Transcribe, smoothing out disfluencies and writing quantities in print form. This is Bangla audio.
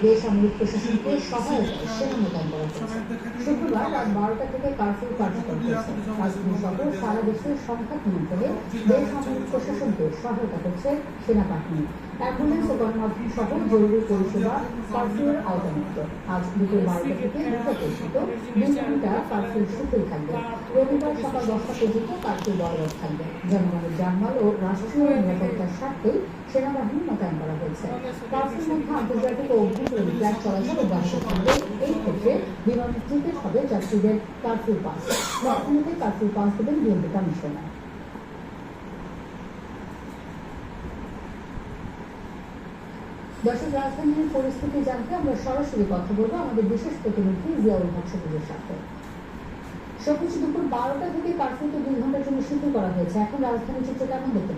বেসামরিক প্রশাসনকে সহায়তায় সেনা মোতায়েন করা হয়েছে। শুক্রবার রাত 12টা থেকে কারফিউ কার্যকর হয়েছে। রাজধানী সহ সারা দেশের সংখ্যা নিয়ন্ত্রণে বেসামরিক প্রশাসনকে সহায়তা করছে সেনাবাহিনী। অ্যাম্বুলেন্স ও গণমাধ্যম সহ জরুরি পরিষেবা কারফিউর আওতামুক্ত। আজ দুপুর 12টা থেকে 2টা পর্যন্ত 2 ঘন্টা কারফিউ শিথিল থাকবে। রবিবার সকাল 10টা পর্যন্ত কারফিউ বলবৎ থাকবে। জনগণের জানমাল ও রাষ্ট্রীয় নিরাপত্তার স্বার্থেই সেনাবাহিনী মোতায়েন করা হয়েছে। কারফিউর মধ্যে আন্তর্জাতিক ও অভ্যন্তরীণ ফ্লাইট চলাচল অব্যাহত থাকবে। এই ক্ষেত্রে বিমানে টিকিট হবে যাত্রীদের কারফিউ পাস। রাজধানীতে কারফিউ পাস দেবেন বিএনপি কমিশনার। দর্শক, রাজধানীর পরিস্থিতি জানতে আমরা সরাসরি কথা বলবো আমাদের বিশেষ প্রতিনিধি জিয়াউল হক সবুজের সাথে। সবুজ, দুপুর 12টা থেকে কারফিউতে 2 ঘন্টার জন্য শিথিল করা হয়েছে। এখন রাজধানীর চিত্র কেমন দেখতে পাচ্ছেন?